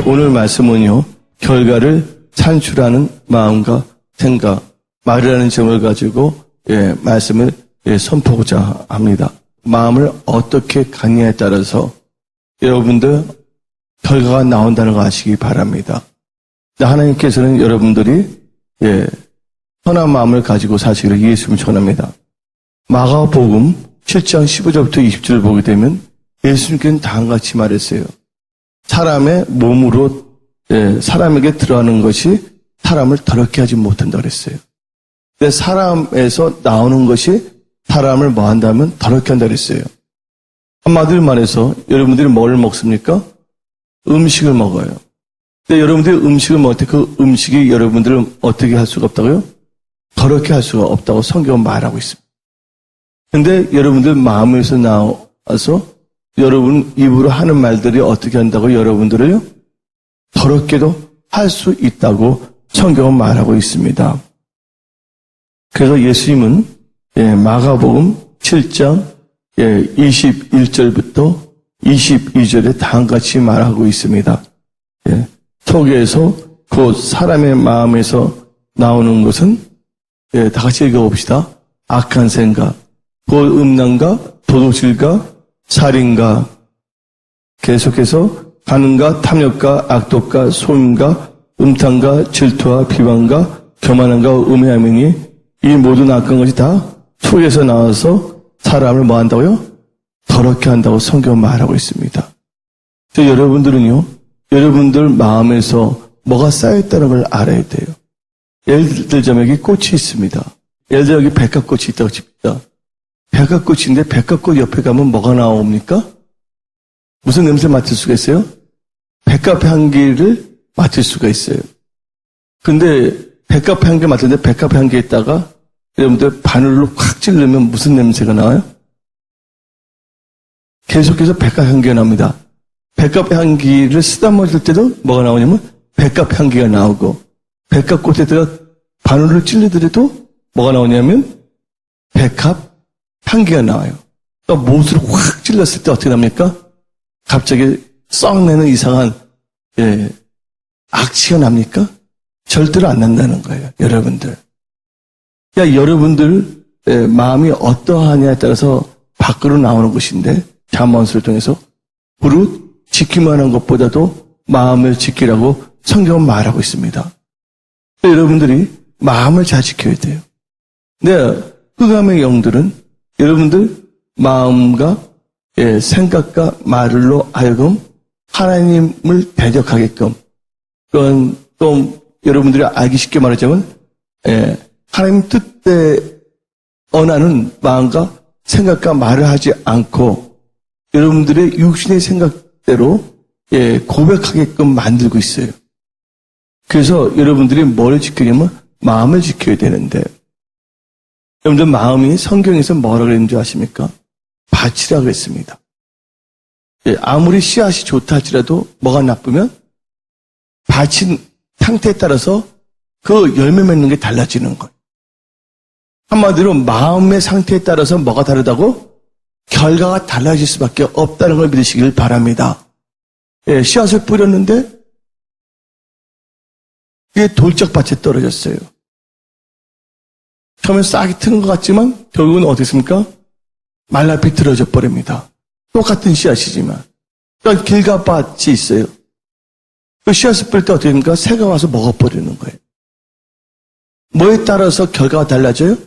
오늘 말씀은요, 결과를 산출하는 마음과 생각, 말이라는 점을 가지고 말씀을 선포하고자 합니다. 마음을 어떻게 갖느냐에 따라서 여러분들 결과가 나온다는 거 아시기 바랍니다. 하나님께서는 여러분들이 선한 마음을 가지고 사시기를 예수님을 전합니다. 마가복음 7장 15절부터 20절을 보게 되면 예수님께서는 다음같이 말했어요. 사람의 몸으로 사람에게 들어가는 것이 사람을 더럽게 하지 못한다 그랬어요. 근데 사람에서 나오는 것이 사람을 뭐 한다면 더럽게 한다 그랬어요. 한마디로 말해서 여러분들이 뭘 먹습니까? 음식을 먹어요. 근데 여러분들이 음식을 먹을 때 그 음식이 여러분들을 어떻게 할 수가 없다고요? 더럽게 할 수가 없다고 성경은 말하고 있습니다. 근데 여러분들 마음에서 나와서 여러분 입으로 하는 말들이 어떻게 한다고 여러분들을요? 더럽게도 할 수 있다고 성경은 말하고 있습니다. 그래서 예수님은 마가복음 7장 21절부터 22절에 다음같이 말하고 있습니다. 속에서 곧 사람의 마음에서 나오는 것은 다 같이 읽어봅시다. 악한 생각, 곧 음란과 도둑질과 살인과 계속해서 간음과 탐욕과 악독과 소임과 음탕과 질투와 비방과 교만함과 음해함이니 이 모든 악한 것이 다 속에서 나와서 사람을 뭐 한다고요? 더럽게 한다고 성경은 말하고 있습니다. 여러분들은요, 여러분들 마음에서 뭐가 쌓여있다는 걸 알아야 돼요. 예를 들자면 여기 꽃이 있습니다. 예를 들어 여기 백합꽃이 있다고 칩니다. 백합꽃인데 백합꽃 옆에 가면 뭐가 나옵니까? 무슨 냄새 맡을 수가 있어요? 백합 향기를 맡을 수가 있어요. 근데 백합 향기 맡는데 백합 향기에다가 여러분들 바늘로 확 찌르면 무슨 냄새가 나와요? 계속해서 백합 향기가 나옵니다. 백합 향기를 쓰다듬을 때도 뭐가 나오냐면 백합 향기가 나오고 백합꽃에다가 바늘을 찔르더라도 뭐가 나오냐면 백합 향기가 나와요. 그러니까 못으로 확 찔렀을 때 어떻게 납니까? 갑자기 썩내는 이상한 악취가 납니까? 절대로 안 난다는 거예요. 여러분들. 여러분들 마음이 어떠하냐에 따라서 밖으로 나오는 것인데 잠언서를 통해서 무릇 지키만 한 것보다도 마음을 지키라고 성경은 말하고 있습니다. 여러분들이 마음을 잘 지켜야 돼요. 흑암의 영들은 여러분들 마음과 생각과 말로 하여금 하나님을 대적하게끔, 그건 또 여러분들이 알기 쉽게 말하자면 하나님 뜻대에 언하는 마음과 생각과 말을 하지 않고 여러분들의 육신의 생각대로 고백하게끔 만들고 있어요. 그래서 여러분들이 뭘 지키냐면 마음을 지켜야 되는데, 여러분들 마음이 성경에서 뭐라고 그랬는지 아십니까? 밭이라고 그랬습니다. 아무리 씨앗이 좋다 할지라도 뭐가 나쁘면 밭인 상태에 따라서 그 열매 맺는 게 달라지는 거예요. 한마디로 마음의 상태에 따라서 뭐가 다르다고? 결과가 달라질 수밖에 없다는 걸 믿으시길 바랍니다. 씨앗을 뿌렸는데 이게 돌짝밭에 떨어졌어요. 처음엔 싹이 트는 것 같지만 결국은 어떻게 했습니까? 말라 비틀어져 버립니다. 똑같은 씨앗이지만. 그러니까 길가밭이 있어요. 그 씨앗을 뿌릴 때 어떻게 됩니까? 새가 와서 먹어버리는 거예요. 뭐에 따라서 결과가 달라져요?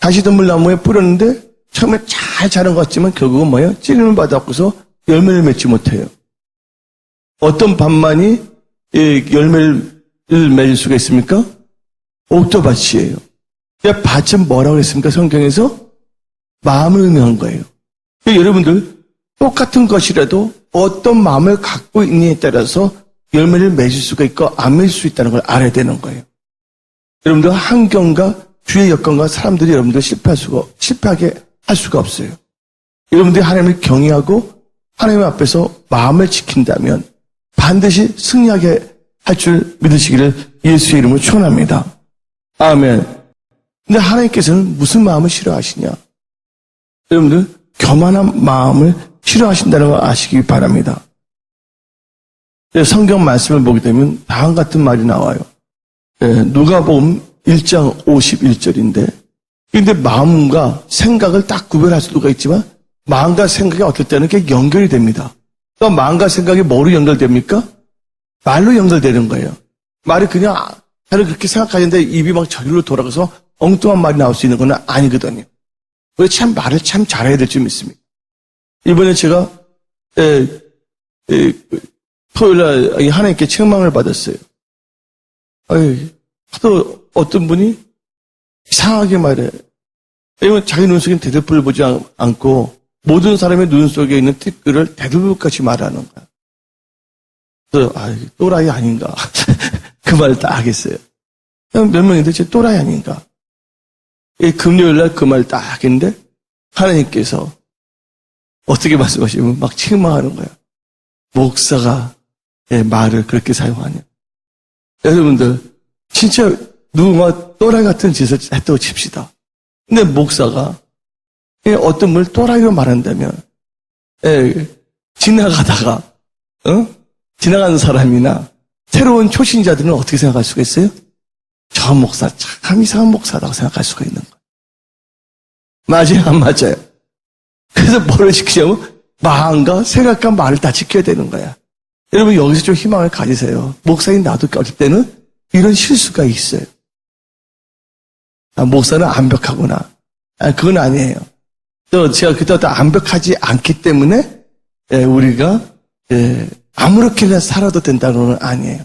다시드물나무에 뿌렸는데 처음에 잘 자란 것 같지만 결국은 뭐예요? 찔림을 받았고서 열매를 맺지 못해요. 어떤 밭만이 열매를 맺을 수가 있습니까? 옥토밭이에요. 밭은 뭐라고 했습니까? 성경에서 마음을 의미한 거예요. 여러분들 똑같은 것이라도 어떤 마음을 갖고 있느냐에 따라서 열매를 맺을 수가 있고 안 맺을 수 있다는 걸 알아야 되는 거예요. 여러분들 환경과 주위의 여건과 사람들이 여러분들 실패하게 할 수가 없어요. 여러분들이 하나님을 경외하고 하나님 앞에서 마음을 지킨다면 반드시 승리하게 할 줄 믿으시기를 예수의 이름으로 축원합니다. 아멘. 근데 하나님께서는 무슨 마음을 싫어하시냐? 여러분들 교만한 마음을 싫어하신다는 걸 아시기 바랍니다. 성경 말씀을 보게 되면 다음 같은 말이 나와요. 누가복음 1장 51절인데, 근데 마음과 생각을 딱 구별할 수가 있지만 마음과 생각이 어떨 때는 이렇게 연결이 됩니다. 또 마음과 생각이 뭐로 연결됩니까? 말로 연결되는 거예요. 말이 그냥 나는 그렇게 생각하는데 입이 막 저리로 돌아가서 엉뚱한 말이 나올 수 있는 건 아니거든요. 그래서 참 말을 참 잘해야 될 줄 믿습니다. 이번에 제가 토요일날 하나님께 책망을 받았어요. 하도 어떤 분이 이상하게 말해. 왜냐면 자기 눈 속에 대들보를 보지 않고 모든 사람의 눈 속에 있는 티끌을 대들보같이 말하는 거야. 그래서 또라이 아닌가. 그 말을 딱 하겠어요. 몇 명인데 제 또라이 아닌가. 금요일날 그 말을 딱 하겠는데 하나님께서 어떻게 말씀하시면 막 책망하는 거야. 목사가 말을 그렇게 사용하냐. 여러분들 진짜 누군가 또라이 같은 짓을 했다고 칩시다. 근데 목사가 어떤 분을 또라이로 말한다면 지나가다가 지나가는 사람이나 새로운 초신자들은 어떻게 생각할 수가 있어요? 저 목사 참 이상한 목사라고 생각할 수가 있는 거예요. 맞아요? 안 맞아요? 그래서 뭐를 지키냐면 마음과 생각과 말을 다 지켜야 되는 거야. 여러분 여기서 좀 희망을 가지세요. 목사인 나도 어릴 때는 이런 실수가 있어요. 목사는 완벽하구나. 그건 아니에요. 또 제가 그때부터 완벽하지 않기 때문에 우리가 아무렇게나 살아도 된다는 건 아니에요.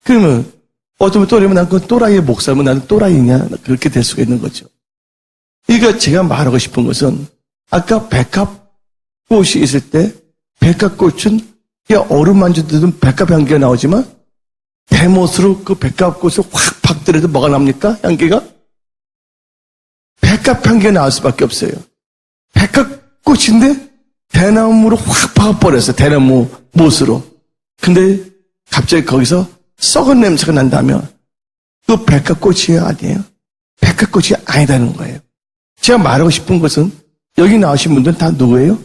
그러면 어떤 분 또라이면 난 그건 또라이의 목사면 나는 또라이냐 그렇게 될 수가 있는 거죠. 그러니까 제가 말하고 싶은 것은 아까 백합꽃이 있을 때 백합꽃은 얼음 만져도 백합 향기가 나오지만 대못으로 그 백합꽃을 확 박더라도 뭐가 납니까? 향기가? 백합 향기가 나올 수밖에 없어요. 백합꽃인데 대나무로 확 박아버렸어요. 대나무 못으로. 근데 갑자기 거기서 썩은 냄새가 난다면 그 백합꽃이 아니에요. 백합꽃이 아니다는 거예요. 제가 말하고 싶은 것은 여기 나오신 분들은 다 누구예요?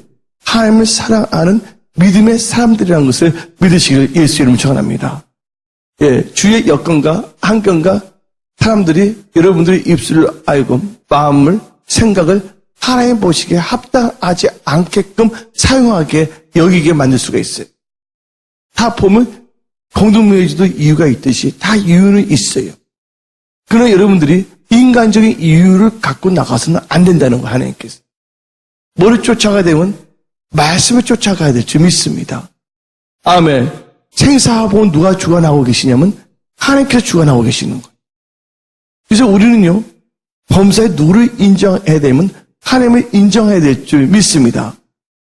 하나님을 사랑하는 믿음의 사람들이라는 것을 믿으시기를 예수 이름으로 축원합니다. 주의 여건과 환경과 사람들이 여러분들의 입술을 알고 마음을 생각을 하나님 보시기에 합당하지 않게끔 사용하게 여기게 만들 수가 있어요. 다 보면 공동묘지도 이유가 있듯이 다 이유는 있어요. 그러나 여러분들이 인간적인 이유를 갖고 나가서는 안 된다는 거 하나님께서. 뭐를 쫓아가야 되면 말씀을 쫓아가야 될 줄 믿습니다. 아멘. 생사하고 누가 주관하고 계시냐면 하나님께서 주관하고 계시는 거예요. 그래서 우리는요, 범사에 누구를 인정해야 되면 하나님을 인정해야 될 줄 믿습니다.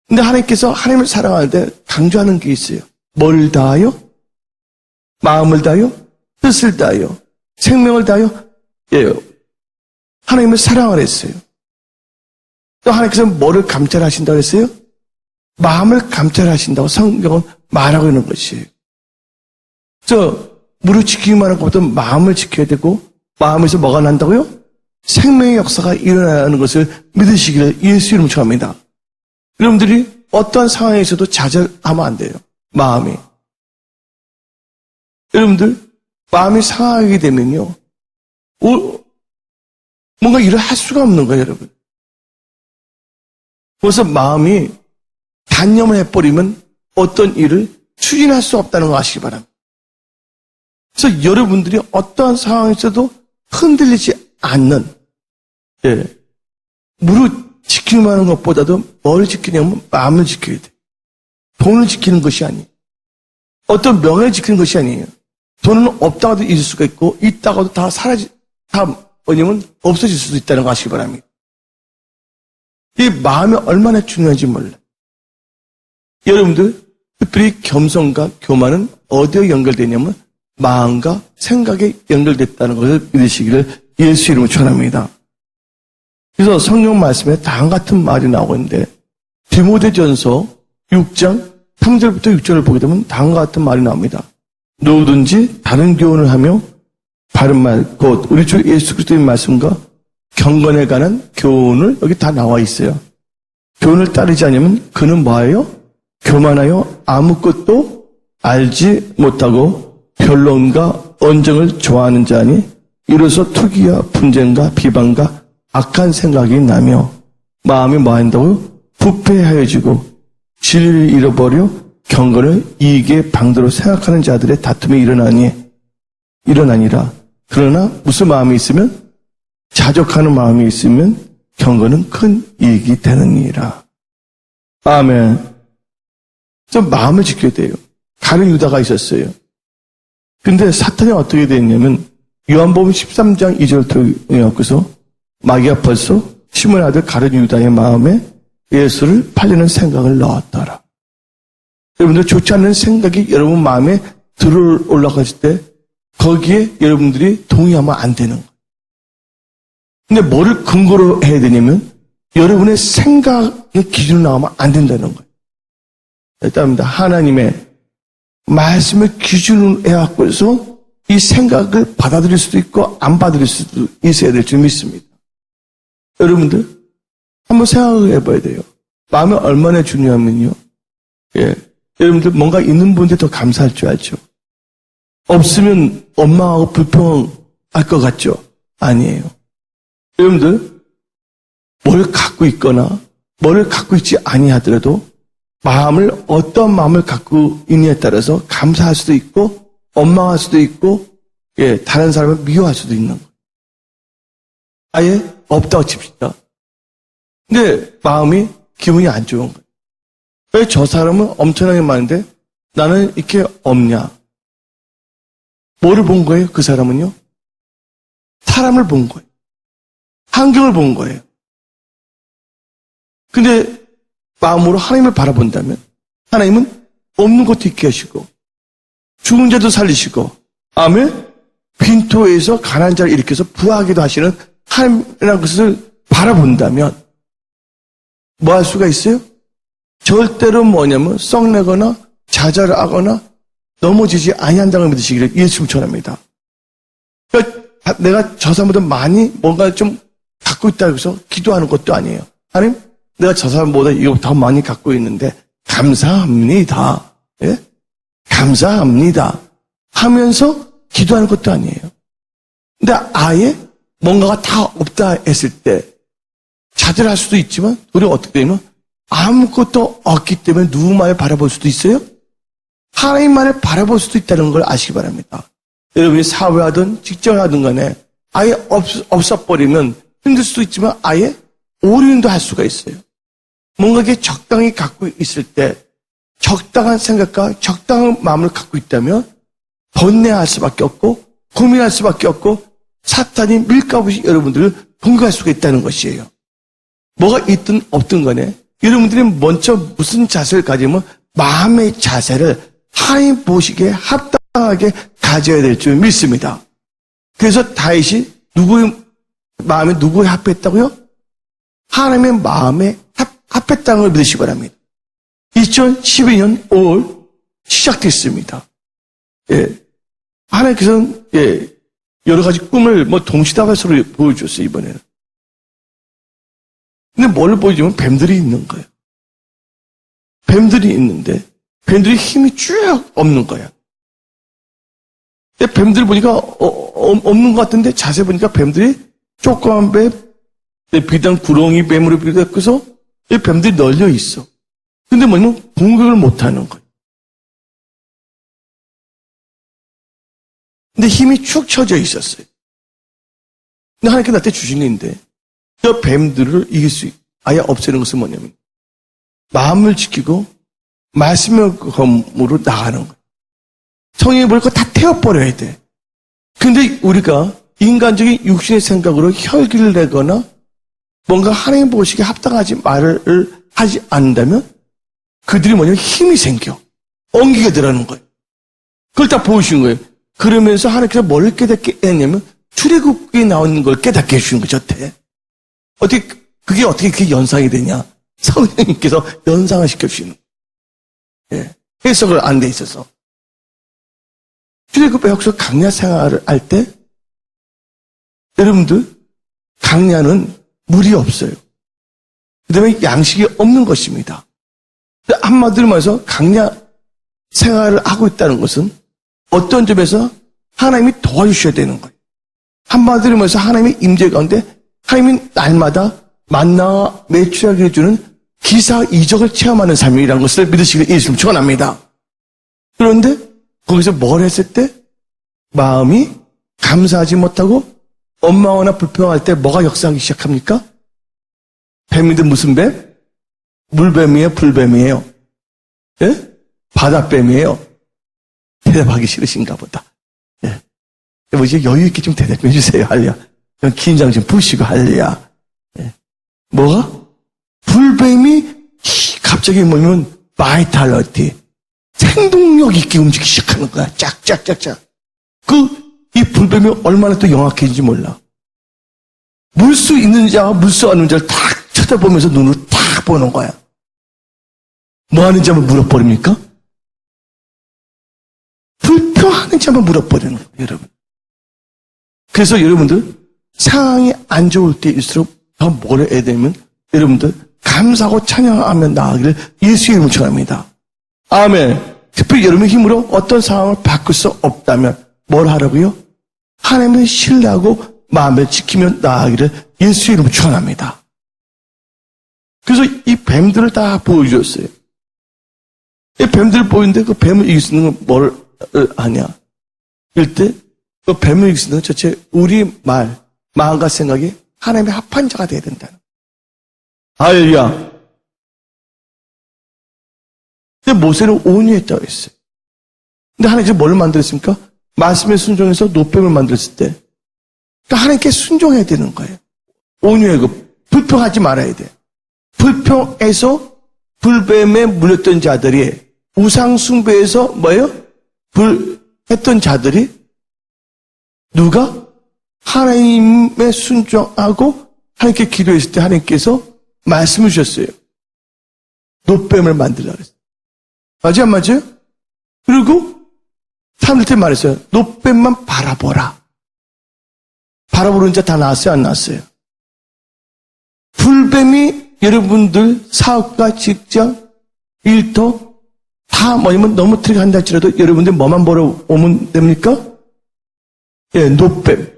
근데 하나님께서 하나님을 사랑할 때 강조하는 게 있어요. 뭘 다하여? 마음을 다하여? 뜻을 다하여? 생명을 다하여? 하나님을 사랑을 했어요. 또 하나님께서 뭐를 감찰하신다고 했어요? 마음을 감찰하신다고 성경은 말하고 있는 것이에요. 무릎 지키기만 한 것보다 마음을 지켜야 되고 마음에서 뭐가 난다고요? 생명의 역사가 일어나는 것을 믿으시기를 예수 이름으로 축원합니다. 여러분들이 어떠한 상황에서도 좌절하면 안 돼요. 마음이. 여러분들 마음이 상하게 되면요. 뭔가 일을 할 수가 없는 거예요, 여러분. 그래서 마음이 단념을 해버리면 어떤 일을 추진할 수 없다는 거 아시기 바랍니다. 그래서 여러분들이 어떠한 상황에서도 흔들리지 않는, 무릎 지키기만 하는 것보다도 뭘 지키냐면 마음을 지켜야 돼. 돈을 지키는 것이 아니에요. 어떤 명예를 지키는 것이 아니에요. 돈은 없다가도 있을 수가 있고, 있다가도 다 뭐냐면 없어질 수도 있다는 거 아시기 바랍니다. 이 마음이 얼마나 중요한지 몰라요. 여러분들, 특별히 겸손과 교만은 어디에 연결되냐면 마음과 생각에 연결됐다는 것을 믿으시기를 예수 이름으로 축원합니다. 그래서 성경 말씀에 다음 같은 말이 나오고 있는데 디모데전서 6장 3절부터 6절을 보게 되면 다음과 같은 말이 나옵니다. 누구든지 다른 교훈을 하며 바른 말, 곧 우리 주 예수 그리스도의 말씀과 경건에 관한 교훈을 여기 다 나와 있어요. 교훈을 따르지 않으면 그는 뭐하여? 교만하여 아무것도 알지 못하고 변론과 언쟁을 좋아하는 자니 이로써 투기와 분쟁과 비방과 악한 생각이 나며 마음이 뭐한다고요? 부패하여지고 진리를 잃어버려 경건을 이익의 방도로 생각하는 자들의 다툼이 일어나니라. 그러나 무슨 마음이 있으면 자족하는 마음이 있으면 경건은 큰 이익이 되느니라. 아멘. 좀 마음을 지켜야 돼요. 가룟 유다가 있었어요. 근데 사탄이 어떻게 됐냐면 요한복음 13장 2절 통해서 마귀가 벌써 시몬의 아들 가룟 유다의 마음에 예수를 팔리는 생각을 넣었더라. 여러분들 좋지 않은 생각이 여러분 마음에 들어 올라갔을 때 거기에 여러분들이 동의하면 안 되는 거예요. 근데 뭐를 근거로 해야 되냐면 여러분의 생각의 기준으로 나오면 안 된다는 거예요. 일단입니다. 하나님의 말씀을 기준으로 해갖고 해서 이 생각을 받아들일 수도 있고 안 받아들일 수도 있어야 될 줄 믿습니다. 여러분들 한번 생각을 해봐야 돼요. 마음이 얼마나 중요하면요. 여러분들 뭔가 있는 분들 더 감사할 줄 알죠. 없으면 원망하고 불평할 것 같죠? 아니에요. 여러분들 뭘 갖고 있거나 뭘 갖고 있지 아니하더라도 마음을 어떤 마음을 갖고 있느냐에 따라서 감사할 수도 있고 원망할 수도 있고 다른 사람을 미워할 수도 있는 거예요. 아예 없다고 칩시다. 근데 마음이 기분이 안 좋은 거예요. 왜 저 사람은 엄청나게 많은데 나는 이렇게 없냐? 뭐를 본 거예요? 그 사람은요? 사람을 본 거예요. 환경을 본 거예요. 근데 마음으로 하나님을 바라본다면 하나님은 없는 것도 있게 하시고 죽은 자도 살리시고 아멘? 빈토에서 가난한 자를 일으켜서 부하기도 하시는 하나님이라는 것을 바라본다면 뭐 할 수가 있어요? 절대로 뭐냐면 썩내거나 좌절하거나 넘어지지 아니한다고 믿으시기를 예수님 전합니다. 그러니까 내가 저 사람보다 많이 뭔가 좀 갖고 있다고 해서 기도하는 것도 아니에요. 하나님, 내가 저 사람보다 이거 더 많이 갖고 있는데 감사합니다. 예? 감사합니다. 하면서 기도하는 것도 아니에요. 근데 아예 뭔가가 다 없다 했을 때 좌절할 수도 있지만 우리가 어떻게 되면 아무것도 없기 때문에 누구만을 바라볼 수도 있어요? 하나님만을 바라볼 수도 있다는 걸 아시기 바랍니다. 여러분이 사회하든 직장을 하든 간에 아예 없어버리면 힘들 수도 있지만 아예 오륜도 할 수가 있어요. 뭔가 이게 적당히 갖고 있을 때 적당한 생각과 적당한 마음을 갖고 있다면 번뇌할 수밖에 없고 고민할 수밖에 없고 사탄이 밀가부시 여러분들을 공격할 수가 있다는 것이에요. 뭐가 있든 없든 간에 여러분들이 먼저 무슨 자세를 가지면 마음의 자세를 하나님 보시기에 합당하게 가져야 될 줄 믿습니다. 그래서 다윗이 누구의 마음에 누구에 합했다고요? 하나님의 마음에 합했다는 걸 믿으시기 바랍니다. 2012년 5월 시작됐습니다. 하나님께서는 여러 가지 꿈을 동시다발적으로 보여줬어요, 이번에는. 근데 뭘 보여주면 뱀들이 있는 거예요. 뱀들이 있는데 뱀들이 힘이 쭉 없는 거야. 근데 뱀들 보니까 없는 것 같은데 자세히 보니까 뱀들이 조그만 뱀, 비단 구렁이 뱀으로 비롯해서 뱀들이 널려 있어. 근데 뭐냐면 공격을 못하는 거예요. 근데 힘이 축 처져 있었어요. 근데 하나님께 나한테 주신 게 있는데 저 뱀들을 이길 수 아예 없애는 것은 뭐냐면 마음을 지키고 말씀의 검으로 나가는 거예요. 성령이 볼 거 다 태워버려야 돼. 근데 우리가 인간적인 육신의 생각으로 혈기를 내거나 뭔가 하나님 보시기에 합당하지 말을 하지 않는다면 그들이 뭐냐면 힘이 생겨. 엉기게 들어가는 거예요. 그걸 다 보여주신 거예요. 그러면서 하나님께서 뭘 깨닫게 했냐면 출애굽기에 나오는 걸 깨닫게 해주신 거죠. 그게 어떻게 그게 연상이 되냐? 성령님께서 연상을 시켜주시는 거예요. 해석을 안 돼 있어서. 출애굽의 역사 강야 생활을 할 때 여러분들 강야는 물이 없어요. 그 다음에 양식이 없는 것입니다. 한마디로 말해서 강야 생활을 하고 있다는 것은 어떤 점에서 하나님이 도와주셔야 되는 거예요. 한마디로 말해서 하나님의 임재 가운데 하나님이 날마다 만나와 매출하게 해주는 기사이적을 체험하는 삶이라는 것을 믿으시길 예수님 축원합니다. 그런데 거기서 뭘 했을 때 마음이 감사하지 못하고 원망하거나 불평할 때 뭐가 역사하기 시작합니까? 뱀이든 무슨 뱀? 물뱀이에요? 불뱀이에요? 예? 바다뱀이에요? 대답하기 싫으신가 보다. 예. 뭐지? 여유 있게 좀 대답해 주세요. 할리야. 긴장 좀 푸시고 할리야. 예. 뭐가? 불뱀이 갑자기 뭐냐면 바이탈러티, 생동력 있게 움직이기 시작하는 거야. 짝짝짝짝. 이 불뱀이 얼마나 또 영악해진지 몰라. 물수 있는 자와 물수 없는 자를 탁 쳐다보면서 눈으로 탁 보는 거야. 뭐 하는지 한번 물어버립니까? 불평하는지 한번 물어버리는 거예요, 여러분. 그래서 여러분들 상황이 안 좋을 때일수록 더 뭘 해야 되면 여러분들 감사하고 찬양하며 나아가기를 예수의 이름으로 축원합니다. 아멘. 특별히 여러분의 힘으로 어떤 상황을 바꿀 수 없다면 뭘 하라고요? 하나님을 신뢰하고 마음을 지키며 나아가기를 예수의 이름으로 축원합니다. 그래서 이 뱀들을 다 보여주셨어요. 이 뱀들을 보이는데 그 뱀을 이길 수 있는 건 뭘 하냐? 이럴 때 그 뱀을 이길 수 있는 건 전체 우리 마음과 생각이 하나님의 합한 자가 돼야 된다는. 할렐루야. 근데 모세는 온유했다고 했어요. 근데 하나님께서 뭘 만들었습니까? 말씀에 순종해서 노뱀을 만들었을 때 그러니까 하나님께 순종해야 되는 거예요. 온유하고 불평하지 말아야 돼. 불평해서 불뱀에 물렸던 자들이 우상 숭배에서 뭐예요? 했던 자들이 누가 하나님의 순종하고 하나님께 기도했을 때 하나님께서 말씀을 주셨어요. 노뱀을 만들라고 했어요. 맞아요, 안 맞아요? 그리고 사람들한테 말했어요. 노뱀만 바라보라. 바라보는 자 다 나왔어요, 안 나왔어요? 불뱀이 여러분들 사업과 직장, 일터 다 뭐냐면 넘어뜨리게 한다 할지라도 여러분들 뭐만 보러 오면 됩니까? 예, 노뱀.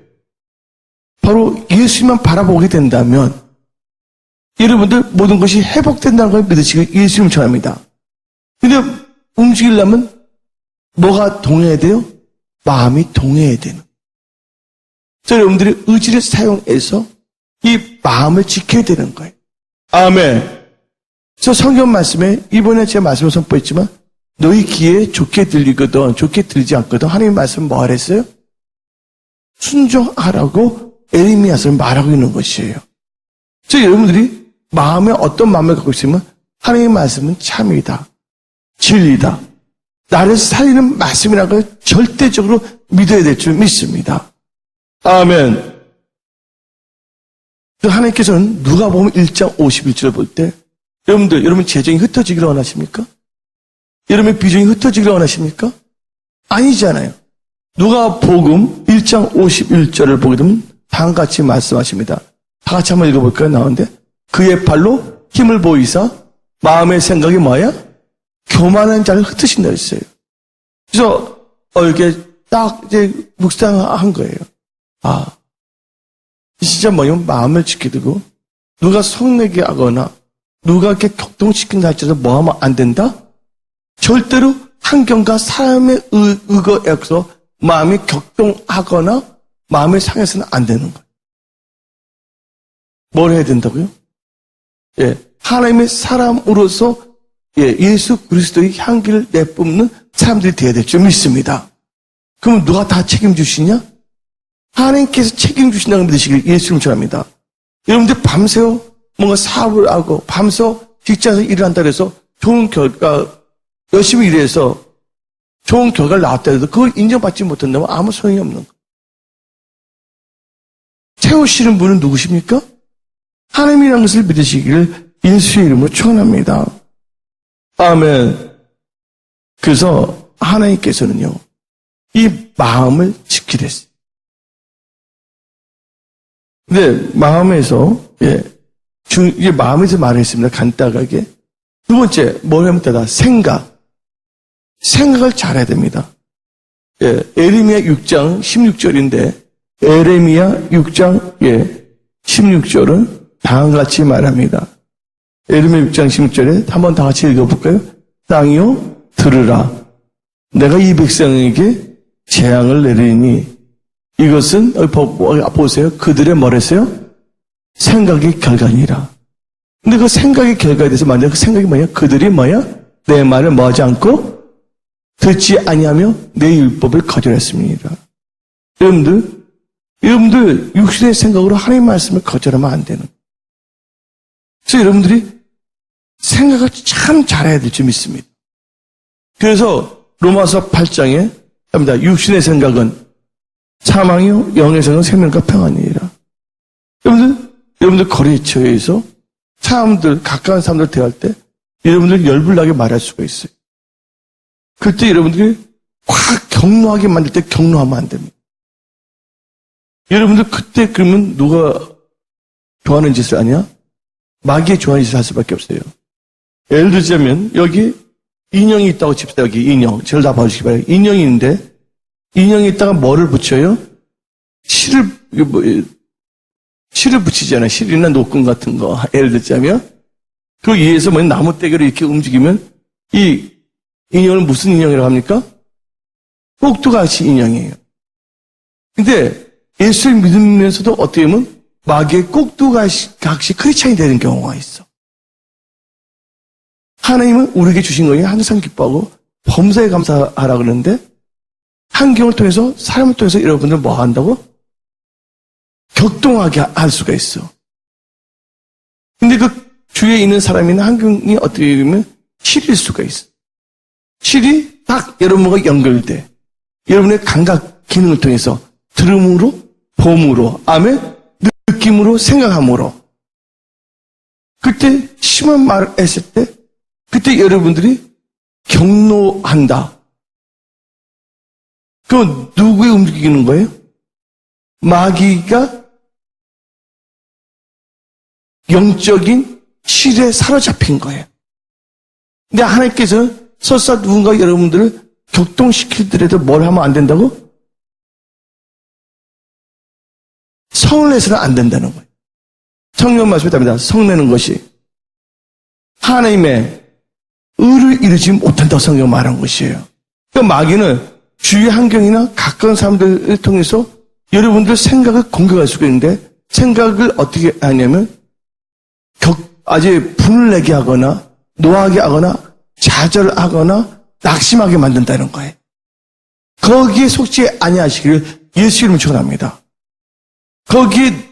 바로 예수만 바라보게 된다면 여러분들 모든 것이 회복된다는 걸 믿으시고 예수님 전합니다. 근데 움직이려면 뭐가 동해야 돼요? 마음이 동해야 되는. 그래서 여러분들이 의지를 사용해서 이 마음을 지켜야 되는 거예요. 아멘. 저 성경 말씀에 이번에 제가 말씀을 선포했지만 너희 귀에 좋게 들리거든 좋게 들리지 않거든 하나님의 말씀은 뭐 하랬어요? 순종하라고 에레미야서는 말하고 있는 것이에요. 그래서 여러분들이 마음에 어떤 마음을 갖고 있으면 하나님의 말씀은 참이다. 진리다. 나를 살리는 말씀이라는 걸 절대적으로 믿어야 될 줄 믿습니다. 아멘. 하나님께서는 누가 보면 1장 51절을 볼 때 여러분 재정이 흩어지기를 원하십니까? 여러분의 비전이 흩어지기를 원하십니까? 아니잖아요. 누가 복음 1장 51절을 보게 되면 다음같이 말씀하십니다. 다 같이 한번 읽어볼까요? 나오는데 그의 발로 힘을 보이사 마음의 생각이 뭐야? 교만한 자를 흩으신다 했어요. 그래서 이렇게 딱 이제 묵상한 거예요. 아, 진짜 뭐냐면 마음을 지키고 누가 성내게 하거나 누가 이렇게 격동시킨다 할지라도 뭐 하면 안 된다? 절대로 환경과 사람의 의거에서 마음이 격동하거나 마음을 상해서는 안 되는 거예요. 뭘 해야 된다고요? 예, 하나님의 사람으로서 예수 그리스도의 향기를 내뿜는 사람들이 되어야 될 줄 믿습니다. 그럼 누가 다 책임주시냐? 하나님께서 책임주신다고 믿으시길 예수님 전합니다. 여러분들 밤새워 뭔가 사업을 하고 밤새워 직장에서 일을 한다 해서 좋은 결과 열심히 일해서 좋은 결과를 나왔다 해도 그걸 인정받지 못한다면 아무 소용이 없는 거예요. 채우시는 분은 누구십니까? 하나님이라는 것을 믿으시기를 예수의 이름으로 축원합니다. 아멘. 그래서 하나님께서는요, 이 마음을 지키랬어요. 근데 마음에서 이게 마음에서 말했습니다. 간단하게. 두 번째 뭘 하면 되다? 생각을 잘해야 됩니다. 예, 에레미야 6장 16절인데 에레미야 6장 16절은 다음과 같이 말합니다. 에레미야 6장 16절에 한번 다 같이 읽어볼까요? 땅이요 들으라. 내가 이 백성에게 재앙을 내리니 이것은 보세요. 그들의 뭐랬어요? 생각의 결과니라. 근데 그 생각의 결과에 대해서 말하는 그 생각이 뭐냐? 그들이 뭐야? 내 말을 뭐하지 않고 듣지 아니하며 내 율법을 거절했습니다. 여러분들 육신의 생각으로 하나님의 말씀을 거절하면 안 되는. 그래서 여러분들이 생각을 참 잘해야 될 줄 믿습니다. 그래서 로마서 8장에 합니다. 육신의 생각은 사망이요 영의 생각은 생명과 평안이라. 여러분들 거래처에서 사람들 가까운 사람들 대할 때 여러분들 열불나게 말할 수가 있어요. 그때 여러분들이 확 격노하게 만들 때 격노하면 안 됩니다. 여러분들 그때 그러면 누가 좋아하는 짓을 하냐? 마귀의 좋아하는 짓을 할 수밖에 없어요. 예를 들자면 여기 인형이 있다고 칩시다. 여기 인형. 저를 다 봐주시기 바랍니다. 인형이 있는데 인형이 있다가 뭐를 붙여요? 실을 붙이잖아요. 실이나 노끈 같은 거. 예를 들자면 그 위에서 뭐 나무 떼개를 이렇게 움직이면 이 인형을 무슨 인형이라고 합니까? 꼭두가시 인형이에요. 근데 예수를 믿으면서도 어떻게 보면 마귀의 꼭두가시 크리스찬이 되는 경우가 있어. 하나님은 우리에게 주신 거에 항상 기뻐하고 범사에 감사하라 그러는데 환경을 통해서 사람을 통해서 여러분들 뭐 한다고? 격동하게 할 수가 있어. 근데 그 주위에 있는 사람이나 환경이 어떻게 보면 실일 수가 있어. 실이 딱 여러분과 연결돼. 여러분의 감각 기능을 통해서 들음으로, 봄으로, 아멘, 느낌으로, 생각함으로. 그때 심한 말을 했을 때 그때 여러분들이 격노한다. 그건 누구에 움직이는 거예요? 마귀가 영적인 실에 사로잡힌 거예요. 근데 하나님께서는 설사 누군가 여러분들을 격동시키더라도 뭘 하면 안 된다고? 성을 내서는 안 된다는 거예요. 성령 말씀에 답니다. 성내는 것이 하나님의 의를 이루지 못한다고 성경 말한 것이에요. 그러니까 마귀는 주위 환경이나 가까운 사람들을 통해서 여러분들 생각을 공격할 수가 있는데 생각을 어떻게 하냐면 아주 분을 내게 하거나 노하게 하거나 좌절하거나 낙심하게 만든다는 거예요. 거기에 속지 아니하시기를 예수 이름으로 축원합니다. 거기에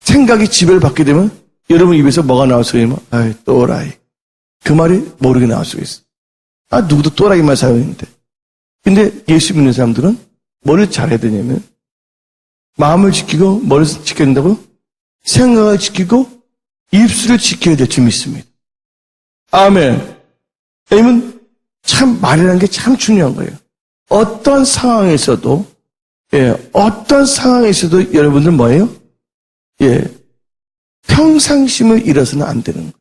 생각이 지배를 받게 되면 여러분 입에서 뭐가 나올 수가 있냐면 아이 또라이 그 말이 모르게 나올 수가 있어. 아 누구도 또라이 말 사용했는데 근데 예수 믿는 사람들은 뭐를 잘해야 되냐면 마음을 지키고 뭐를 지켜야 된다고? 생각을 지키고 입술을 지켜야 될 줄 믿습니다. 아멘. 왜냐면 참 말이라는 게 참 중요한 거예요. 어떤 상황에서도 어떤 상황에서도 여러분들 뭐예요? 평상심을 잃어서는 안 되는 거예요.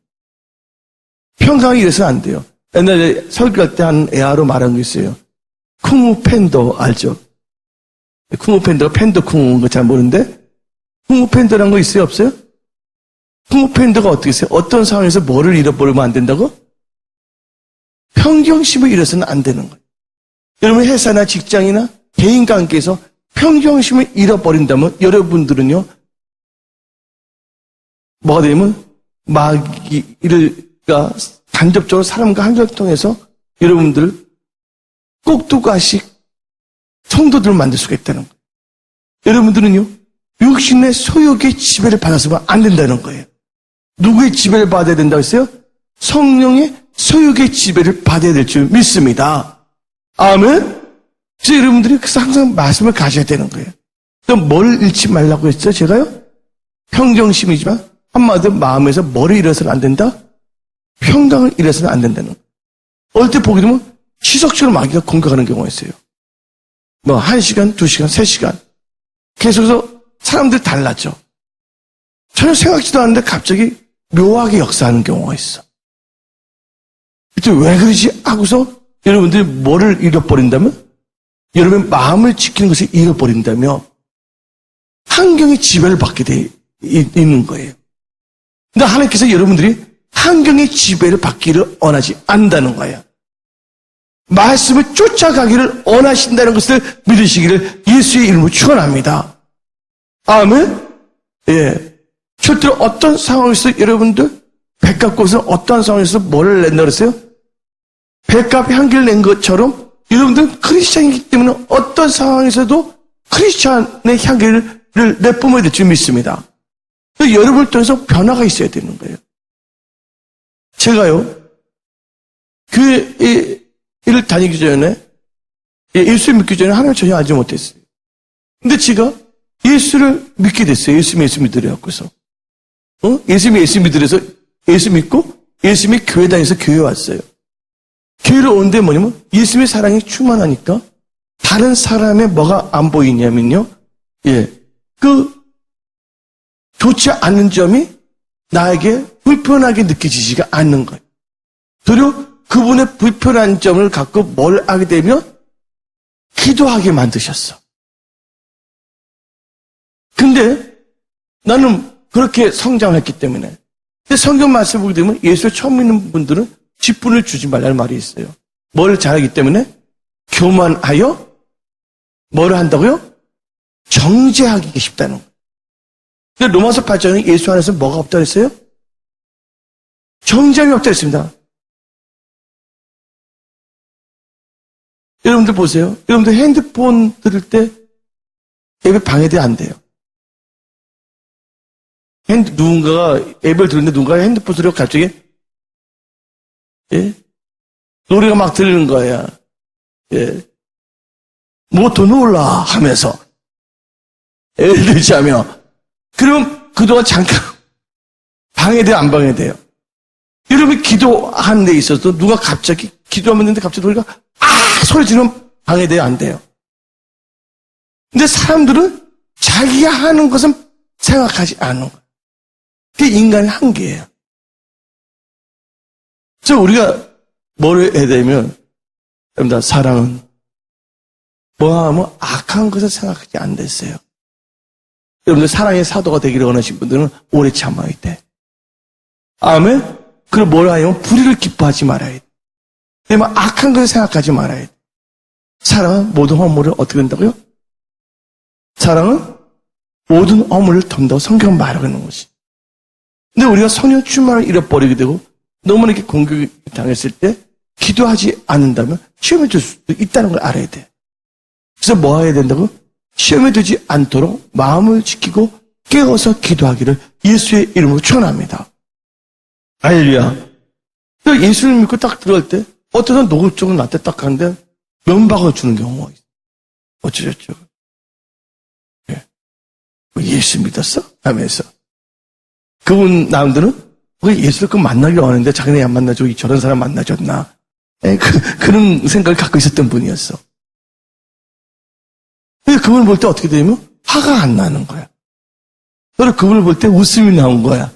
평상을 잃어서는 안 돼요. 옛날에 설교할 때 한 애화로 말한 거 있어요. 쿵우 팬더 알죠? 쿵우 팬더가 팬더 쿵우인 거 잘 모르는데 쿵우 팬더라는 거 있어요? 없어요? 쿵우 팬더가 어떻게 있어요? 어떤 상황에서 뭐를 잃어버리면 안 된다고? 평정심을 잃어서는 안 되는 거예요. 여러분 회사나 직장이나 대인관계에서 평정심을 잃어버린다면 여러분들은요 뭐가 되냐면 마귀가 간접적으로 사람과 한결 통해서 여러분들을 꼭두가시 성도들을 만들 수가 있다는 거예요. 여러분들은요 육신의 소욕의 지배를 받아서는 안 된다는 거예요. 누구의 지배를 받아야 된다고 했어요? 성령의 소욕의 지배를 받아야 될 줄 믿습니다. 아멘? 그래서 여러분들이 항상 말씀을 가져야 되는 거예요. 그럼 뭘 잃지 말라고 했죠? 제가요? 평정심이지만 한마디로 마음에서 뭐를 잃어서는 안 된다? 평강을 잃어서는 안 된다는 거예요. 어릴 때 보게 되면 시석적으로 마귀가 공격하는 경우가 있어요. 뭐 1시간, 2시간, 3시간 계속해서 사람들이 달랐죠. 전혀 생각지도 않는데 갑자기 묘하게 역사하는 경우가 있어. 그때 왜 그러지? 하고서 여러분들이 뭐를 잃어버린다면? 여러분의 마음을 지키는 것을 잃어버린다며 환경의 지배를 받게 돼 있는 거예요. 근데 하나님께서 여러분들이 환경의 지배를 받기를 원하지 않는다는 거예요. 말씀을 쫓아가기를 원하신다는 것을 믿으시기를 예수의 이름으로 축원합니다. 아멘. 예. 절대로 어떤 상황에서 여러분들 백합 꽃은 어떤 상황에서 뭐를 낸다 그랬어요? 백합 향기를 낸 것처럼 여러분들은 크리스찬이기 때문에 어떤 상황에서도 크리스찬의 향기를 내뿜어야 될 줄 믿습니다. 여러분을 통해서 변화가 있어야 되는 거예요. 제가요, 교회를 다니기 전에, 예수를 믿기 전에 하나님을 전혀 알지 못했어요. 근데 제가 예수를 믿게 됐어요. 예수 믿으려고서. 예수 믿으려서 예수 믿고, 예수님이 교회 다니면서 교회 왔어요. 교회를 오는데 뭐냐면, 예수님의 사랑이 충만하니까, 다른 사람의 뭐가 안 보이냐면요, 좋지 않은 점이 나에게 불편하게 느껴지지가 않는 거예요. 도리어 그분의 불편한 점을 갖고 뭘 하게 되면 기도하게 만드셨어. 근데 나는 그렇게 성장했기 때문에. 근데 성경 말씀을 보게 되면 예수를 처음 믿는 분들은 직분을 주지 말라는 말이 있어요. 뭘 잘하기 때문에? 교만하여 뭘 한다고요? 정죄하기 쉽다는 거예요. 근데 로마서 8장에 예수 안에서 뭐가 없다 그랬어요? 정죄함이 없다 그랬습니다. 여러분들 보세요. 여러분들 핸드폰 들을 때 앱에 방해돼야 안 돼요. 누군가가 앱을 들었는데 누군가가 핸드폰 소리가 갑자기 노래가 막 들리는 거야. 모토 놀라 하면서 애를 들지 하며 그러면 그동안 잠깐 방해돼요, 안 방해돼요? 여러분이 기도하는 데 있어서 누가 갑자기 기도하면 되는데 갑자기 노래가 소리 지르면 방해돼요, 안 돼요? 근데 사람들은 자기가 하는 것은 생각하지 않는 거예요. 그게 인간의 한계예요. 그래서 우리가 뭘 해야 되면, 여러분들, 사랑은 뭐 하면 악한 것을 생각하지 안 됐어요. 여러분들 사랑의 사도가 되기를 원하시는 분들은 오래 참아야 돼. 아멘? 그럼 뭘 하냐면 불의를 기뻐하지 말아야 돼. 왜냐면 악한 것을 생각하지 말아야 돼. 사랑은 모든 허물을 어떻게 된다고요? 사랑은 모든 허물을 덮는다고 성경은 말하고 있는 것이. 근데 우리가 성령 충만을 잃어버리게 되고 너무나 이렇게 공격이 당했을 때 기도하지 않는다면 시험에 들 수도 있다는 걸 알아야 돼. 그래서 뭐 해야 된다고? 시험에 들지 않도록 마음을 지키고 깨어서 기도하기를 예수의 이름으로 축원합니다. 할렐루야. 예수를 믿고 딱 들어갈 때 어떤 사람 노골적으로 나한테 딱 가는데 면박을 주는 경우가 있어. 어쩌죠? 예수 믿었어? 하면서. 그분 남들은 예수를 그 만나려고 하는데 자기네 안 만나줘. 저런 사람 만나줬나. 그런 생각을 갖고 있었던 분이었어. 근데 그분을 볼 때 어떻게 되냐면 화가 안 나는 거야. 그래서 그분을 볼 때 웃음이 나온 거야.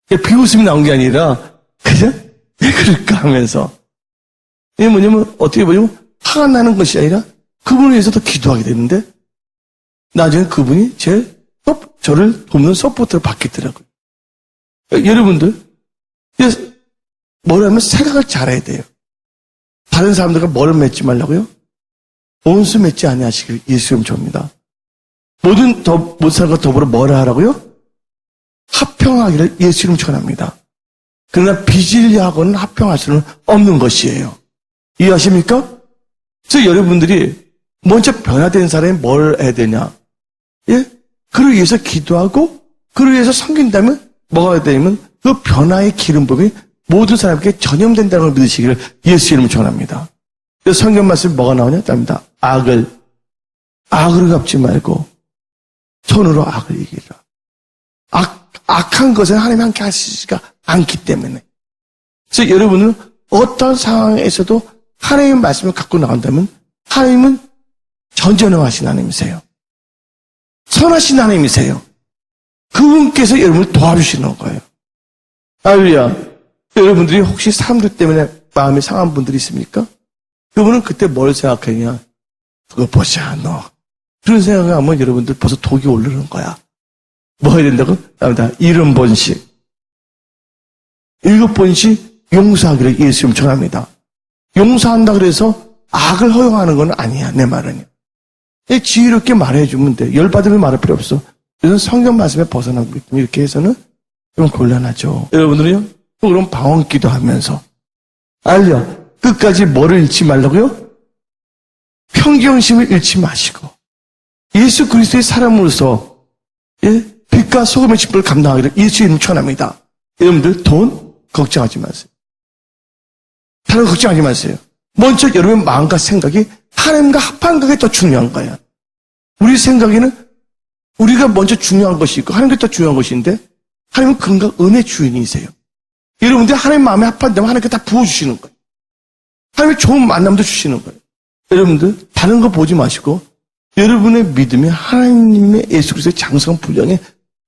비웃음이 나온 게 아니라 그냥 왜 그럴까 하면서. 이게 뭐냐면 어떻게 보냐면 화가 나는 것이 아니라 그분을 위해서 더 기도하게 되는데 나중에 그분이 저를 돕는 서포트를 받겠더라고요. 여러분들 뭘 하면 생각을 잘해야 돼요. 다른 사람들과 뭐를 맺지 말라고요? 온수 맺지 아니하시길 예수님 줍니다. 모든 사람과 더불어 뭐라 하라고요? 합평하기를 예수님 축원합니다. 그러나 비질리하고는 합평할 수는 없는 것이에요. 이해하십니까? 그래서 여러분들이 먼저 변화된 사람이 뭘 해야 되냐? 그를 위해서 기도하고 그를 위해서 섬긴다면 뭐가 해야 되냐면 그 변화의 기름 부음이 모든 사람에게 전염된다는 걸 믿으시기를 예수 이름으로 축원합니다. 그래서 성경 말씀이 뭐가 나오냐? 답니다. 악을 갚지 말고 손으로 악을 이기라. 악한 것은 하나님이 함께 하시지가 않기 때문에. 그래서 여러분은 어떤 상황에서도 하나님의 말씀을 갖고 나온다면 하나님은 전전능하신 하나님이세요. 선하신 하나님이세요. 그분께서 여러분을 도와주시는 거예요. 할렐루야. 여러분들이 혹시 사람들 때문에 마음이 상한 분들이 있습니까? 그분은 그때 뭘 생각했냐? 그거 보자, 너. 그런 생각을 하면 여러분들 벌써 독이 오르는 거야. 뭐 해야 된다고? 다 70번씩. 7번씩 용서하기를 예수님 전합니다. 용서한다 그래서 악을 허용하는 건 아니야, 내 말은요. 지혜롭게 말해주면 돼. 열받으면 말할 필요 없어. 그래서 성경 말씀에 벗어나고 있으면 이렇게 해서는 좀 곤란하죠. 여러분들은요, 또 그럼 방언 기도하면서 알려. 끝까지 뭐를 잃지 말라고요? 평정심을 잃지 마시고 예수 그리스도의 사람으로서 빛과 소금의 직분을 감당하기를 예수 이름 축원합니다. 여러분들 돈 걱정하지 마세요. 다른 거 걱정하지 마세요. 먼저 여러분의 마음과 생각이 하나님과 합한 것이 더 중요한 거야. 우리 생각에는 우리가 먼저 중요한 것이 있고 하나님께 더 중요한 것인데 하나님은 건강 은혜 주인이세요. 여러분들 하나님 마음에 합한다면 하나님께 다 부어주시는 거예요. 하나님의 좋은 만남도 주시는 거예요. 여러분들 다른 거 보지 마시고 여러분의 믿음이 하나님의 예수 그리스도의 장성한 분량에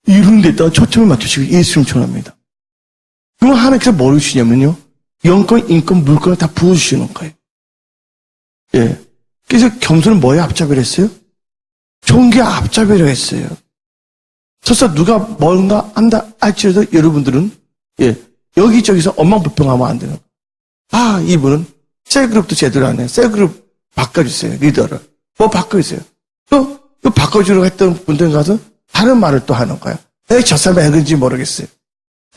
이루는 데다가 초점을 맞추시고 예수님 전합니다. 그럼 하나님께서 뭘 주시냐면요. 영권, 인권, 물권을 다 부어주시는 거예요. 예. 그래서 겸손은 뭐에 앞잡이를 했어요? 좋은 게 앞잡이를 했어요. 설사 누가 뭔가 한다 할지라도 여러분들은 여기저기서 엉망불평하면 안 돼요. 아, 이분은 셀그룹도 제대로 안 해. 셀그룹 바꿔주세요. 리더를. 뭐 바꿔주세요. 또 바꿔주려고 했던 분들 가서 다른 말을 또 하는 거야. 저 사람이 왜 그런지 모르겠어요.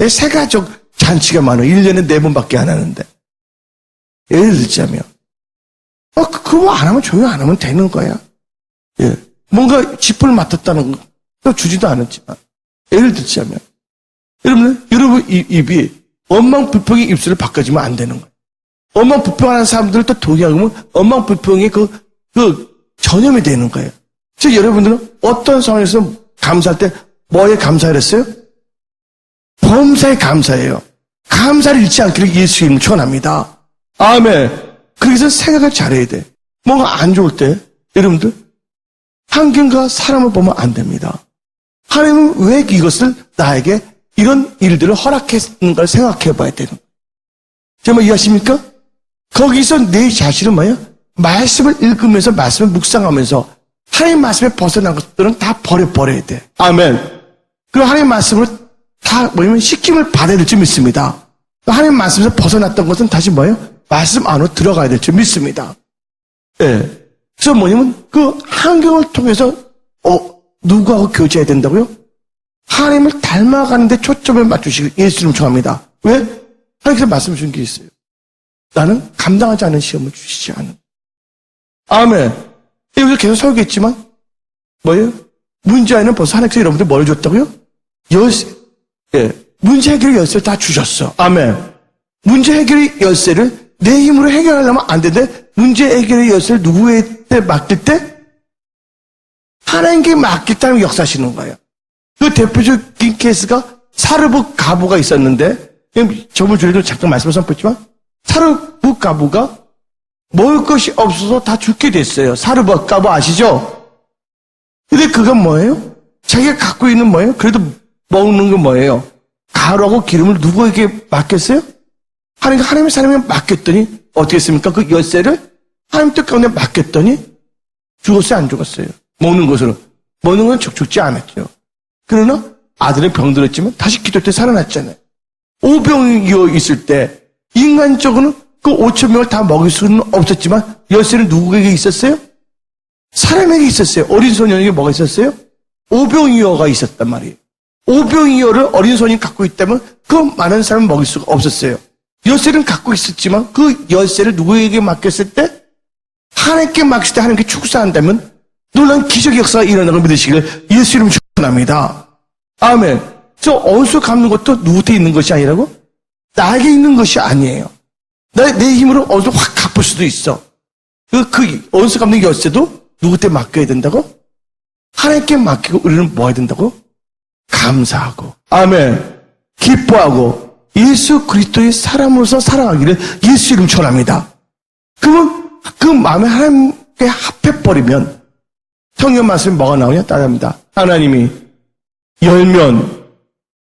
새 가족 잔치가 많아. 1년에 4번밖에 안 하는데. 예를 들자면 그거 안 하면 조용 안 하면 되는 거야. 예. 뭔가 지퍼를 맡았다는 거. 또 주지도 않았지만. 예를 들자면. 여러분 입이 엉망불평의 입술을 바꿔주면 안 되는 거예요. 엉망불평하는 사람들을 또 동의하면 엉망불평의 그 전염이 되는 거예요. 즉, 여러분들은 어떤 상황에서 감사할 때 뭐에 감사를 했어요? 범사에 감사해요. 감사를 잃지 않기를 예수 이름으로 축원합니다. 아멘. 그래서 생각을 잘해야 돼. 뭔가 안 좋을 때 여러분들 환경과 사람을 보면 안 됩니다. 하나님은 왜 이것을 나에게 이런 일들을 허락했는 걸 생각해 봐야 되는 거예요. 정말 이해하십니까? 거기서 내 자신은 뭐예요? 말씀을 읽으면서 말씀을 묵상하면서 하나님 말씀에 벗어난 것들은 다 버려야 돼. 아멘. 그리고 하나님 말씀으로 다 시킴을 받아야 될 줄 믿습니다. 하나님 말씀에서 벗어났던 것은 다시 뭐예요? 말씀 안으로 들어가야 될 줄 믿습니다. 예. 그래서 뭐냐면 그 환경을 통해서 누구하고 교제해야 된다고요? 하나님을 닮아가는데 초점을 맞추시길 예수님 축원합니다. 왜? 하나님께서 말씀 주신 게 있어요. 나는 감당하지 않은 시험을 주시지 않은. 아멘. 여기서 계속 설교했지만 뭐예요? 문제에는 벌써 하나님께서 여러분들 뭘 줬다고요? 문제 해결의 열쇠를 다 주셨어. 아멘. 문제 해결의 열쇠를 내 힘으로 해결하려면 안 되는데 문제 해결의 열쇠를 누구한테 맡길 때? 하나님께 맡겼다는 역사하시는 거예요. 그 대표적인 케이스가 사르밧 가부가 있었는데 저번 주에도 잠깐 말씀을 선포했지만 사르밧 가부가 먹을 것이 없어서 다 죽게 됐어요. 사르밧 가부 아시죠? 근데 그건 뭐예요? 자기가 갖고 있는 뭐예요? 그래도 먹는 건 뭐예요? 가루하고 기름을 누구에게 맡겼어요? 하나님의 사람에게 맡겼더니 어떻게 했습니까? 그 열쇠를 하나님 뜻 가운데 맡겼더니 죽었어요? 안 죽었어요? 먹는 것으로. 먹는 건 죽지 않았죠. 그러나 아들은 병들었지만 다시 기도 때 살아났잖아요. 오병이어 있을 때 인간적으로는 그 5,000명을 다 먹일 수는 없었지만 열쇠는 누구에게 있었어요? 사람에게 있었어요. 어린 소년에게 뭐가 있었어요? 오병이어가 있었단 말이에요. 오병이어를 어린 소년이 갖고 있다면 그 많은 사람을 먹일 수가 없었어요. 열쇠는 갖고 있었지만 그 열쇠를 누구에게 맡겼을 때 하나님께 맡겼을 때 하나님께 축사한다면 놀라운 기적의 역사가 일어나는 걸 믿으시길 예수 이름 축원합니다. 아멘. 저 원수 갚는 것도 누구한테 있는 것이 아니라고? 나에게 있는 것이 아니에요. 내 힘으로 원수 확 갚을 수도 있어. 그 원수 갚는 열쇠도 누구한테 맡겨야 된다고? 하나님께 맡기고 우리는 뭐 해야 된다고? 감사하고 아멘. 기뻐하고 예수 그리스도의 사람으로서 살아가기를 예수 이름 축원합니다. 그러면 그 마음에 하나님께 합해버리면 성경 말씀에 뭐가 나오냐? 따라합니다. 하나님이 열면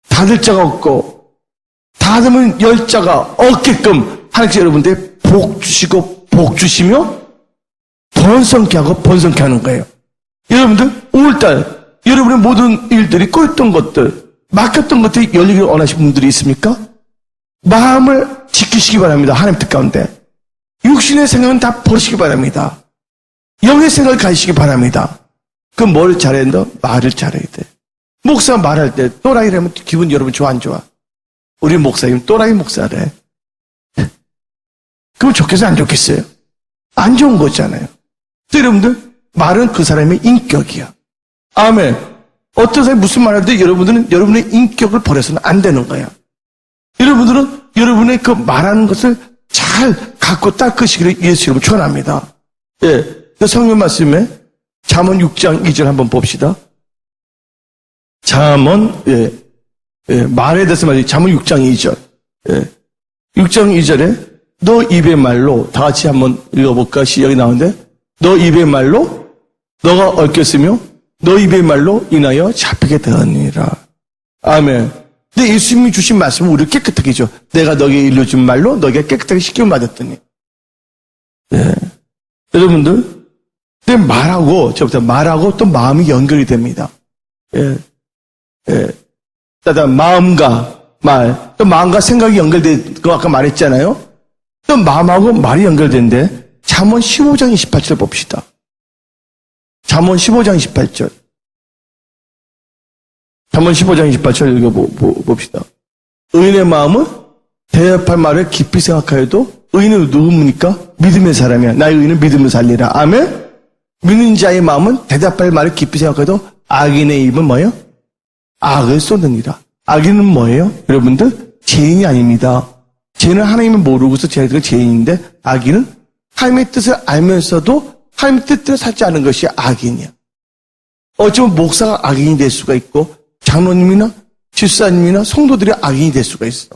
닫을 자가 없고 닫으면 열 자가 없게끔 하나님께서 여러분들 복 주시고 복 주시며 번성케 하고 번성케 하는 거예요. 여러분들 5월달 여러분의 모든 일들이 꼬였던 것들, 막혔던 것들이 열리기를 원하시는 분들이 있습니까? 마음을 지키시기 바랍니다. 하나님 뜻 가운데. 육신의 생각은 다 버리시기 바랍니다. 영의 생각을 가지시기 바랍니다. 그럼 뭘 잘해야 된다? 말을 잘해야 돼. 목사가 말할 때 또라이라면 기분 여러분 좋아 안 좋아? 우리 목사님 또라이 목사래. 그럼 좋겠어요? 안 좋겠어요? 안 좋은 거잖아요. 여러분들 말은 그 사람의 인격이야. 아멘. 어떤 사람이 무슨 말을 할 때 여러분들은 여러분의 인격을 버려서는 안 되는 거야. 여러분들은 여러분의 그 말하는 것을 잘 갖고 닦으시기를 예수 이름으로 축원합니다. 예, 그 성경 말씀에 잠언 6장 2절 한번 봅시다. 잠언 말에 대해서 말이죠. 잠언 6장 2절. 6장 2절에 너 입의 말로 다 같이 한번 읽어볼까? 시작이 나오는데 너 입의 말로 너가 얽혔으며 너 입의 말로 인하여 잡히게 되었느니라. 아멘. 근데 예수님이 주신 말씀은 우리를 깨끗하게 해줘. 내가 너에게 일러준 말로 너에게 깨끗하게 씻김을 받았더니. 네. 여러분들, 근데 말하고, 저부터 말하고 또 마음이 연결이 됩니다. 예. 예. 일단 마음과 말, 또 마음과 생각이 연결된 거 아까 말했잖아요. 또 마음하고 말이 연결된데 잠언 15장 28절 봅시다. 잠언 15장 28절. 잠언 15장 28절 읽어봅시다. 의인의 마음은 대답할 말을 깊이 생각하여도 의인은 누굽니까? 믿음의 사람이야. 나의 의인은 믿음을 살리라. 아멘? 믿는 자의 마음은 대답할 말을 깊이 생각해도 악인의 입은 뭐예요? 악을 쏟느니라. 악인은 뭐예요? 여러분들 죄인이 아닙니다. 죄는 하나님을 모르고서 죄가 죄인인데 악인은 하나님의 뜻을 알면서도 하나님의 뜻대로 살지 않은 것이 악인이야. 어쩌면 목사가 악인이 될 수가 있고 장로님이나 집사님이나 성도들이 악인이 될 수가 있어.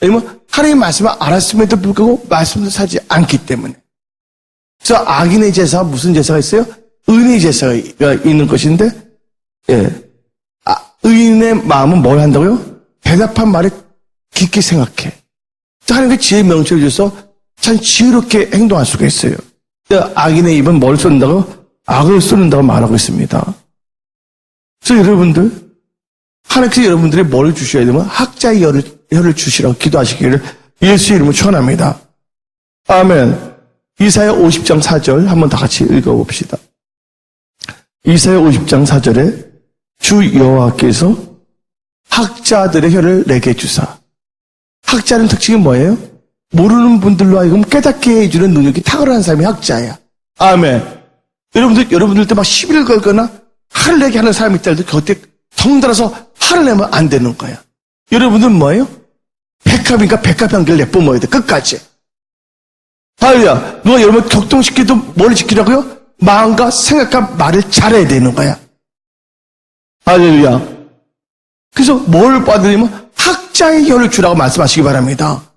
왜냐면 하나님의 말씀을 알았음에도 불구하고 말씀을 살지 않기 때문에. 그래서 악인의 제사가 무슨 제사가 있어요? 의인의 제사가 있는 것인데, 예. 의인의 마음은 뭘 한다고요? 대답한 말에 깊게 생각해. 하나님께 지혜의 명철을 줘서 참 지혜롭게 행동할 수가 있어요. 악인의 입은 뭘 쏟는다고? 악을 쏟는다고 말하고 있습니다. 그래서 여러분들, 하나님께서 여러분들이 뭘 주셔야 되면 학자의 혀를 주시라고 기도하시기를 예수 이름으로 축원합니다. 아멘. 이사야 50장 4절 한번 다 같이 읽어봅시다. 이사야 50장 4절에 주 여호와께서 학자들의 혀를 내게 주사. 학자는 특징이 뭐예요? 모르는 분들로 하여금 깨닫게 해주는 능력이 탁월한 사람이 학자야. 아멘. 여러분들 때 막 시비를 걸거나 화를 내게 하는 사람이 있다 해도 곁에 덩달아서 화를 내면 안 되는 거야. 여러분들은 뭐예요? 백합이니까 백합 향기를 내뿜어야 돼. 끝까지. 할렐루야. 누가 여러분 격동시켜도 뭘 지키라고요? 마음과 생각과 말을 잘해야 되는 거야. 할렐루야. 그래서 뭘 받으려면 학자의 혀를 주라고 말씀하시기 바랍니다.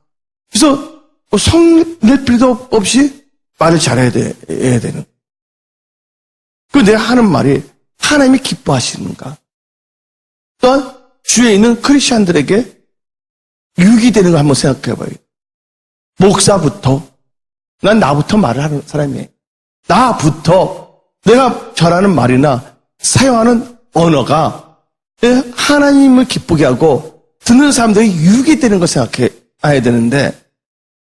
그래서 성낼 필요도 없이 말을 잘해야 되는. 그 내가 하는 말이 하나님이 기뻐하시는가? 또한 주위에 있는 크리스천들에게 유익이 되는 거 한번 생각해 봐요. 목사부터, 난 나부터 말을 하는 사람이에요. 나부터 내가 전하는 말이나 사용하는 언어가 하나님을 기쁘게 하고 듣는 사람들이 유익이 되는 걸 생각해야 되는데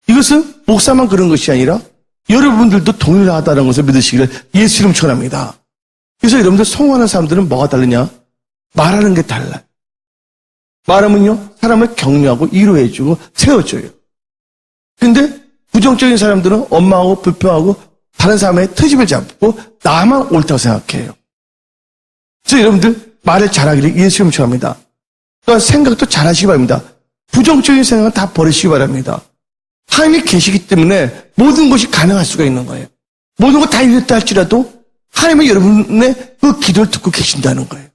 이것은 목사만 그런 것이 아니라 여러분들도 동일하다는 것을 믿으시기를 예수 이름 축원합니다. 그래서 여러분들 성공하는 사람들은 뭐가 다르냐? 말하는 게 달라요. 말하면요, 사람을 격려하고 위로해주고 세워줘요. 근데 부정적인 사람들은 원망하고 불평하고 다른 사람의 트집을 잡고 나만 옳다고 생각해요. 그래서 여러분들 말을 잘하기를 예수 이름 축원합니다. 또한 생각도 잘하시기 바랍니다. 부정적인 생각은 다 버리시기 바랍니다. 하나님이 계시기 때문에 모든 것이 가능할 수가 있는 거예요. 모든 것 다 이랬다 할지라도 하나님은 여러분의 그 기도를 듣고 계신다는 거예요.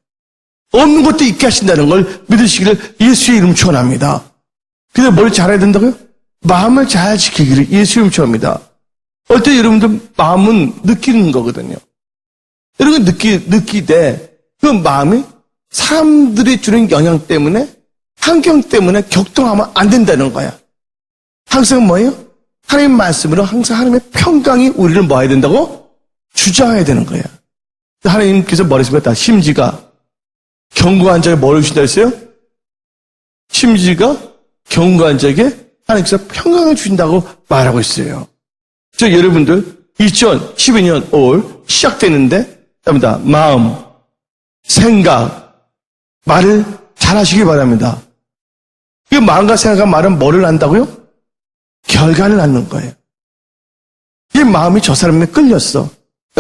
없는 것도 있게 하신다는 걸 믿으시기를 예수의 이름 축원합니다. 근데 뭘 잘해야 된다고요? 마음을 잘 지키기를 예수의 이름 축원합니다. 어떨 때 여러분들 마음은 느끼는 거거든요. 여러분 느끼되 그 마음이 사람들이 주는 영향 때문에 환경 때문에 격동하면 안 된다는 거야. 항상 뭐예요? 하나님 말씀으로 항상 하나님의 평강이 우리를 뭐 해야 된다고? 주장해야 되는 거예요. 하나님께서 뭐라 했습니까? 심지가 경고한 자에게 뭐를 주신다 했어요? 심지가 경고한 자에게 하나님께서 평강을 주신다고 말하고 있어요. 저 여러분들 2012년 5월 시작되는데 마음, 생각, 말을 잘 하시기 바랍니다. 그 마음과 생각과 말은 뭐를 낳는다고요? 결과를 낳는 거예요. 이 마음이 저 사람에 끌렸어.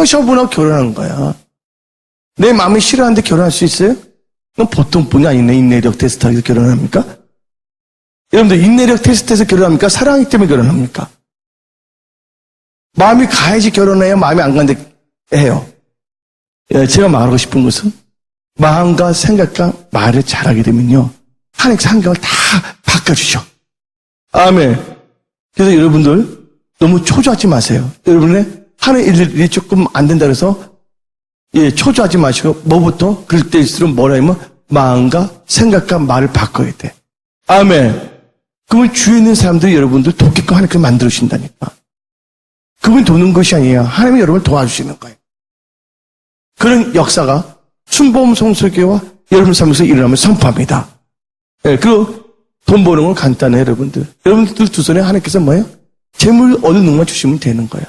저분하고 결혼한 거야. 내 마음이 싫어하는데 결혼할 수 있어요? 그럼 보통 분이 아니네. 인내력 테스트에서 결혼합니까? 여러분들 인내력 테스트에서 결혼합니까? 사랑하기 때문에 결혼합니까? 마음이 가야지 결혼해요? 마음이 안 가는데 해요? 제가 말하고 싶은 것은 마음과 생각과 말을 잘하게 되면요. 하나님의 환경을 다 바꿔주죠. 아멘. 그래서 여러분들 너무 초조하지 마세요. 여러분의 하는 일이 조금 안 된다 그래서 초조하지 마시고 뭐부터 그럴 때일수록 뭐라 하면 마음과 생각과 말을 바꿔야 돼. 아멘. 그러면 주위에 있는 사람들이 여러분들 돕게끔 하나님께서 만들어주신다니까. 그분이 도는 것이 아니에요. 하나님이 여러분을 도와주시는 거예요. 그런 역사가 순복음 성서교회와 여러분 삶에서 일어나면 선포합니다. 그리고 돈 버는 건 간단해요, 여러분들. 여러분들 두 손에 하나님께서 뭐예요? 재물 얻는 능력만 주시면 되는 거예요.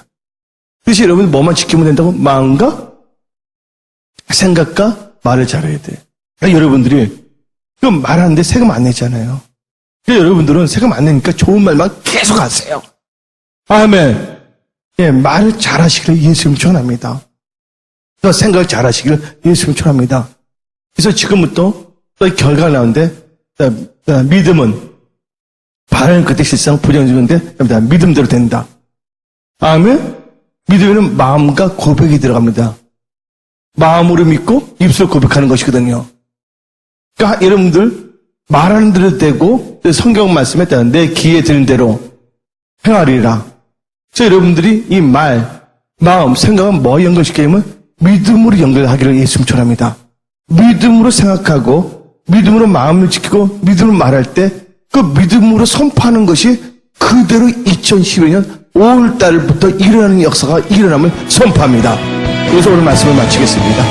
그래서 여러분 뭐만 지키면 된다고? 마음과 생각과 말을 잘해야 돼. 그러니까 여러분들이 그 말하는데 세금 안 내잖아요. 그러니까 여러분들은 세금 안 내니까 좋은 말만 계속 하세요. 아멘. 말을 잘하시기를 예수님 축원합니다. 생각을 잘하시기를 예수님 축원합니다. 그래서 지금부터 또 결과가 나오는데 믿음은 바라는 그때 실상 부정적인데 믿음대로 된다. 아멘. 믿음에는 마음과 고백이 들어갑니다. 마음으로 믿고 입술로 고백하는 것이거든요. 그러니까 여러분들 말하는 대로 되고 성경 말씀에 따라 내 귀에 들은 대로 행하리라. 그래서 여러분들이 이 말, 마음, 생각은 뭐 연결시키냐면 믿음으로 연결하기를 예수님 축원합니다. 믿음으로 생각하고 믿음으로 마음을 지키고 믿음으로 말할 때 그 믿음으로 선포하는 것이 그대로 2012년 5월달부터 일어나는 역사가 일어남을 선포합니다. 그래서 오늘 말씀을 마치겠습니다.